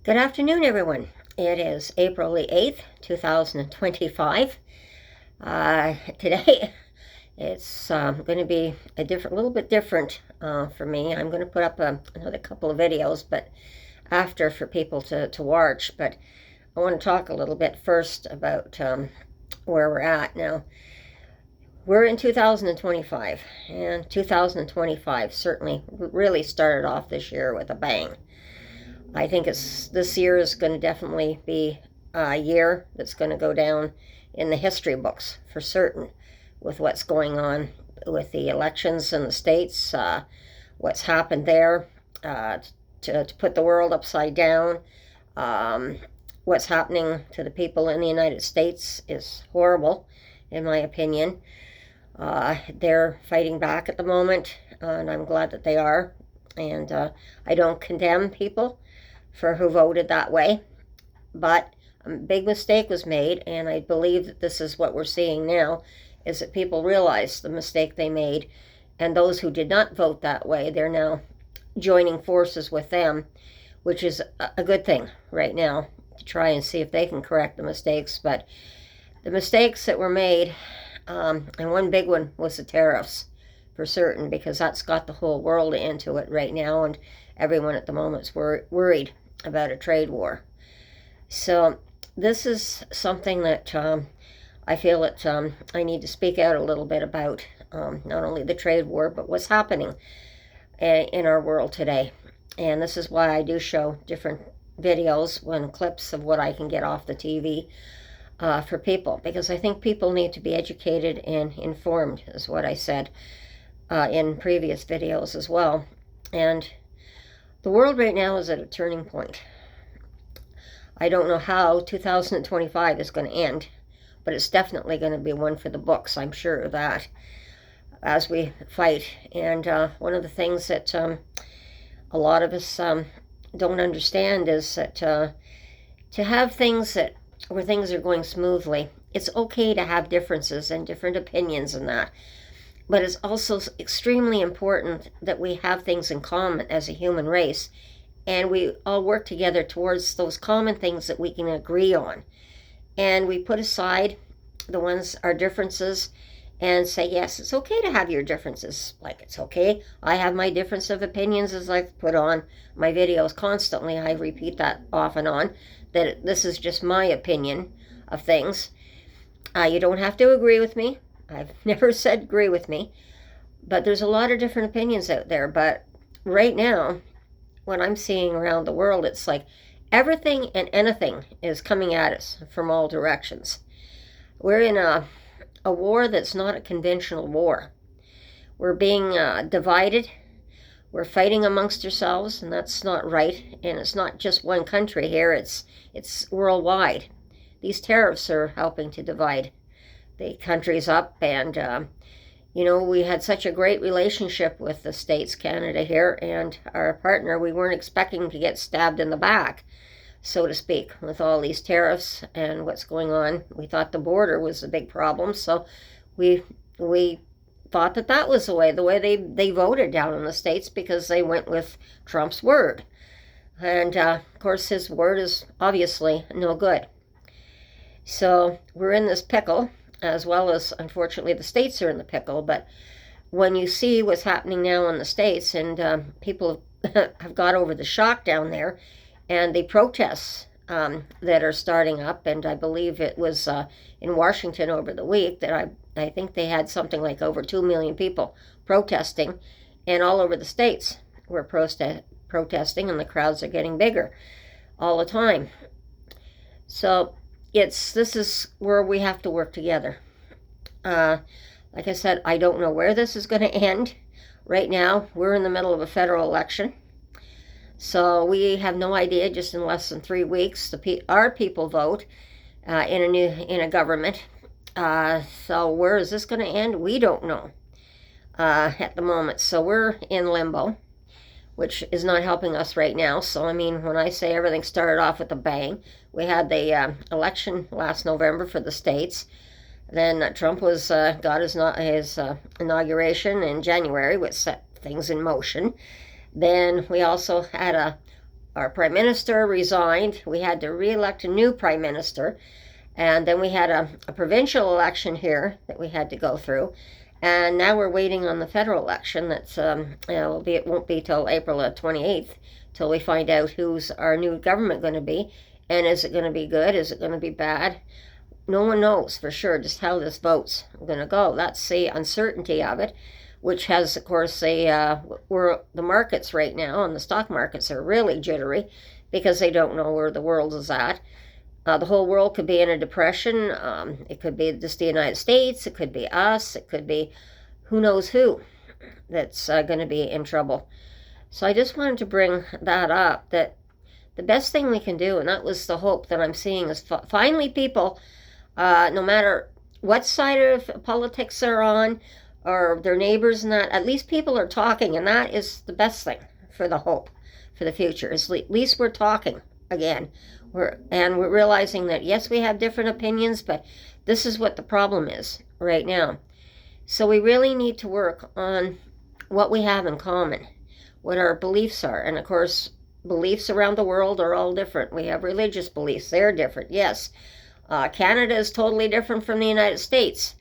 Good afternoon, everyone. It is April the 8th, 2025. Today, it's going to be little bit different for me. I'm going to put up another couple of videos, but after for people to watch. But I want to talk a little bit first about where we're at now. We're in 2025, and 2025 certainly really started off this year with a bang. I think this year is going to definitely be a year that's going to go down in the history books for certain, with what's going on with the elections in the states, what's happened there to put the world upside down. What's happening to the people in the United States is horrible, in my opinion. They're fighting back at the moment, and I'm glad that they are. And I don't condemn people for who voted that way, but a big mistake was made, and I believe that this is what we're seeing now, is that people realize the mistake they made, and those who did not vote that way, they're now joining forces with them, which is a good thing right now, to try and see if they can correct the mistakes. But the mistakes that were made, and one big one was the tariffs, for certain, because that's got the whole world into it right now, and everyone at the moment's worried about a trade war. So this is something that I feel that I need to speak out a little bit about, not only the trade war, but what's happening in our world today. And this is why I do show different videos and clips of what I can get off the TV for people, because I think people need to be educated and informed, is what I said in previous videos as well. And the world right now is at a turning point. I don't know how 2025 is going to end, but it's definitely going to be one for the books, I'm sure of that, as we fight. And one of the things that a lot of us don't understand is that to have things where things are going smoothly, it's okay to have differences and different opinions and that. But it's also extremely important that we have things in common as a human race, and we all work together towards those common things that we can agree on. And we put aside our differences, and say, yes, it's okay to have your differences. Like, it's okay. I have my difference of opinions, as I've put on my videos constantly. I repeat that off and on, that this is just my opinion of things. You don't have to agree with me. I've never said agree with me, but there's a lot of different opinions out there. But right now, what I'm seeing around the world, it's like everything and anything is coming at us from all directions. We're in a war that's not a conventional war. We're being divided. We're fighting amongst ourselves, and that's not right. And it's not just one country here, it's worldwide. These tariffs are helping to divide the countries up, and we had such a great relationship with the States, Canada here, and our partner. We weren't expecting to get stabbed in the back, so to speak, with all these tariffs and what's going on. We thought the border was a big problem, so we thought that was the way they voted down in the States, because they went with Trump's word. And of course his word is obviously no good. So we're in this pickle, as well as, unfortunately, the states are in the pickle. But when you see what's happening now in the states, and people have got over the shock down there, and the protests that are starting up, and I believe it was in Washington over the week that I think they had something like over 2 million people protesting, and all over the states were protesting, and the crowds are getting bigger all the time. So this is where we have to work together. Like I said, I don't know where this is going to end. Right now, we're in the middle of a federal election, so we have no idea. Just in less than 3 weeks, our people vote in a government. So where is this going to end? We don't know at the moment. So we're in limbo, which is not helping us right now. So, I mean, when I say everything started off with a bang, we had the election last November for the states. Then Trump got his inauguration in January, which set things in motion. Then we also had our prime minister resigned. We had to re-elect a new prime minister. And then we had a provincial election here that we had to go through. And now we're waiting on the federal election. That's it won't be till April 28th till we find out who's our new government going to be, and is it going to be good? Is it going to be bad? No one knows for sure just how this vote's going to go. That's the uncertainty of it, which has, of course, where the markets right now, and the stock markets are really jittery because they don't know where the world is at. The whole world could be in a depression. It could be just the United States. It could be us. It could be who knows who that's going to be in trouble. So I just wanted to bring that up, that the best thing we can do, and that was the hope that I'm seeing, is finally people, no matter what side of politics they're on or their neighbors and that, at least people are talking, and that is the best thing for the hope for the future. Is at least we're talking again. We're realizing that, yes, we have different opinions, but this is what the problem is right now. So we really need to work on what we have in common, what our beliefs are. And of course, beliefs around the world are all different. We have religious beliefs. They're different, yes. Canada is totally different from the United States.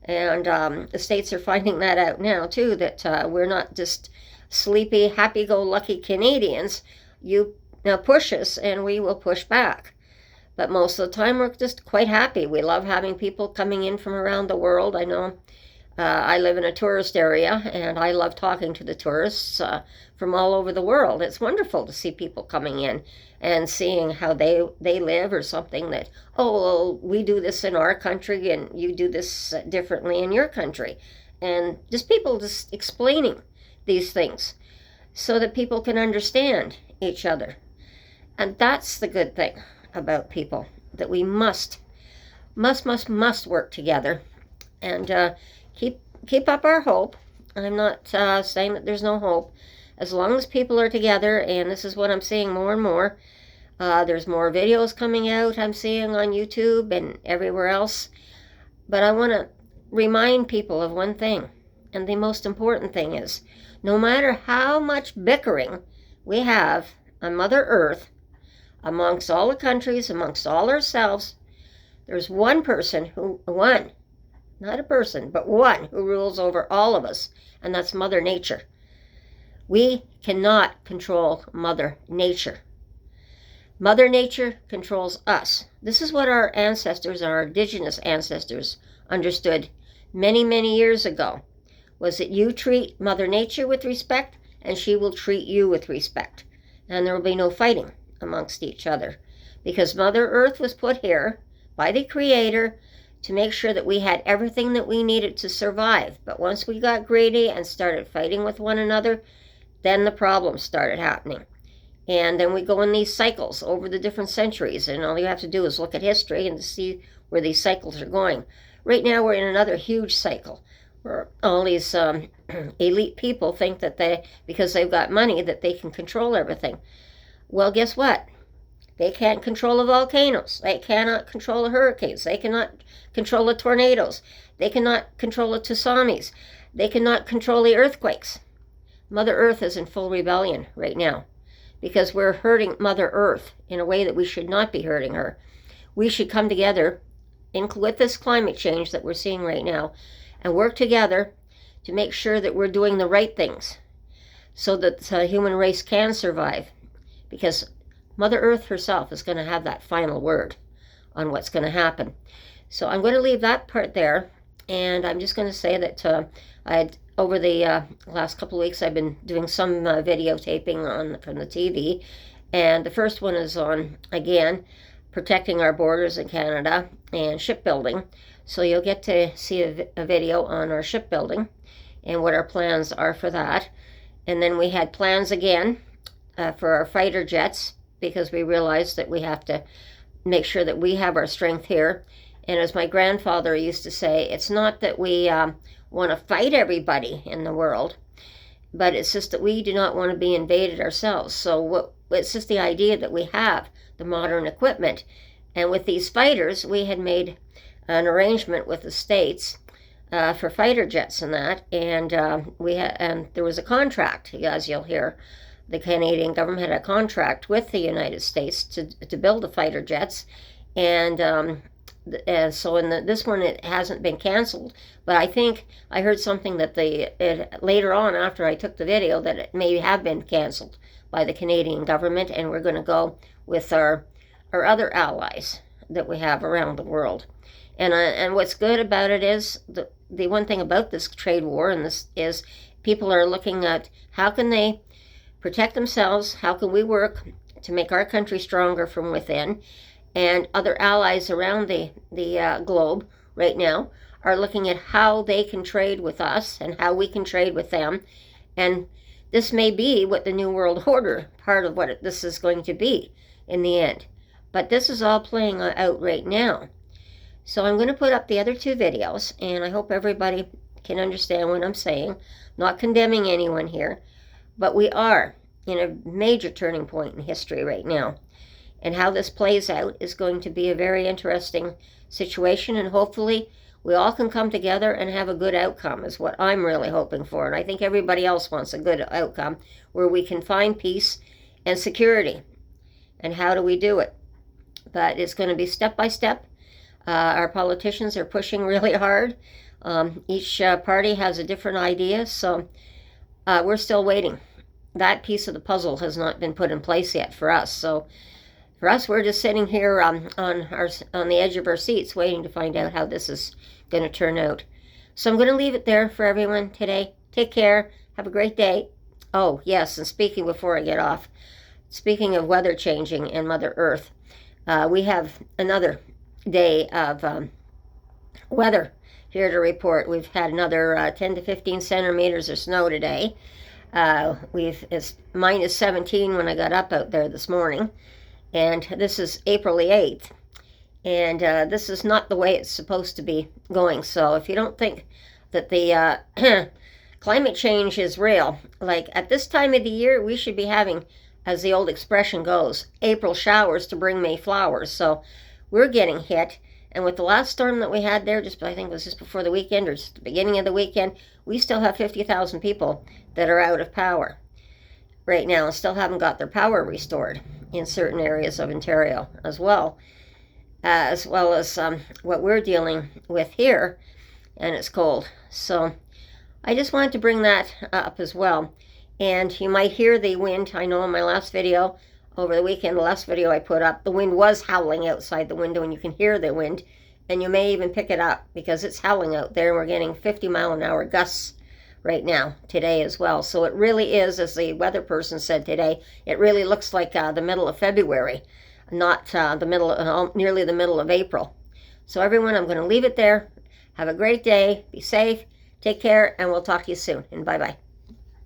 And the states are finding that out now, too, that we're not just sleepy, happy-go-lucky Canadians. You now push us and we will push back. But most of the time we're just quite happy. We love having people coming in from around the world. I know I live in a tourist area and I love talking to the tourists from all over the world. It's wonderful to see people coming in and seeing how they live, or something that, oh, well, we do this in our country and you do this differently in your country. And just people just explaining these things so that people can understand each other. And that's the good thing about people, that we must work together and keep up our hope. I'm not saying that there's no hope. As long as people are together, and this is what I'm seeing more and more, there's more videos coming out I'm seeing on YouTube and everywhere else. But I want to remind people of one thing, and the most important thing is, no matter how much bickering we have on Mother Earth, amongst all the countries, amongst all ourselves, there's one person not a person, but one who rules over all of us, and that's Mother Nature. We cannot control Mother Nature. Mother Nature controls us. This is what our ancestors, our indigenous ancestors, understood many, many years ago, was that you treat Mother Nature with respect, and she will treat you with respect. And there will be no fighting amongst each other, because Mother Earth was put here by the Creator to make sure that we had everything that we needed to survive. But once we got greedy and started fighting with one another, then the problems started happening. And then we go in these cycles over the different centuries, and all you have to do is look at history and to see where these cycles are going. Right now we're in another huge cycle where all these elite people think that because they've got money, that they can control everything. Well, guess what? They can't control the volcanoes. They cannot control the hurricanes. They cannot control the tornadoes. They cannot control the tsunamis. They cannot control the earthquakes. Mother Earth is in full rebellion right now because we're hurting Mother Earth in a way that we should not be hurting her. We should come together with this climate change that we're seeing right now and work together to make sure that we're doing the right things so that the human race can survive. Because Mother Earth herself is going to have that final word on what's going to happen. So I'm going to leave that part there, and I'm just going to say that over the last couple of weeks I've been doing some videotaping from the TV, and the first one is on, again, protecting our borders in Canada and shipbuilding. So you'll get to see a video on our shipbuilding and what our plans are for that. And then we had plans again for our fighter jets, because we realized that we have to make sure that we have our strength here. And as my grandfather used to say, it's not that we want to fight everybody in the world, but it's just that we do not want to be invaded ourselves. So it's just the idea that we have the modern equipment. And with these fighters, we had made an arrangement with the states for fighter jets and that, and and there was a contract, as you'll hear, the Canadian government had a contract with the United States to build the fighter jets, and so in this one it hasn't been canceled. But I think I heard something that later on, after I took the video, that it may have been canceled by the Canadian government, and we're going to go with our other allies that we have around the world. And what's good about it is the one thing about this trade war, and this is people are looking at how can they protect themselves, how can we work to make our country stronger from within, and other allies around the globe right now are looking at how they can trade with us and how we can trade with them. And this may be what the New World Order, part of what this is going to be in the end. But this is all playing out right now. So I'm going to put up the other two videos, and I hope everybody can understand what I'm saying. I'm not condemning anyone here, but we are in a major turning point in history right now. And how this plays out is going to be a very interesting situation, and hopefully we all can come together and have a good outcome is what I'm really hoping for. And I think everybody else wants a good outcome where we can find peace and security. And how do we do it? But it's going to be step by step. Our politicians are pushing really hard. Each party has a different idea, so we're still waiting. That piece of the puzzle has not been put in place yet for us. So for us, we're just sitting here on the edge of our seats waiting to find out how this is going to turn out. So I'm going to leave it there for everyone today. Take care. Have a great day. Oh, yes, and speaking before I get off, speaking of weather changing and Mother Earth, we have another day of weather here to report. We've had another 10 to 15 centimeters of snow today. It's minus 17 when I got up out there this morning. And this is April the 8th. And this is not the way it's supposed to be going. So if you don't think that the climate change is real, like at this time of the year, we should be having, as the old expression goes, April showers to bring May flowers. So we're getting hit. And with the last storm that we had there, I think it was just before the weekend or just the beginning of the weekend, we still have 50,000 people that are out of power right now and still haven't got their power restored in certain areas of Ontario as well as what we're dealing with here, and it's cold. So I just wanted to bring that up as well. And you might hear the wind. I know in my last video over the weekend, the last video I put up, the wind was howling outside the window, and you can hear the wind, and you may even pick it up because it's howling out there, and we're getting 50-mile-an-hour gusts right now today as well. So it really is, as the weather person said today, it really looks like the middle of February, not nearly the middle of April. So everyone, I'm going to leave it there. Have a great day. Be safe. Take care, and we'll talk to you soon. And bye-bye.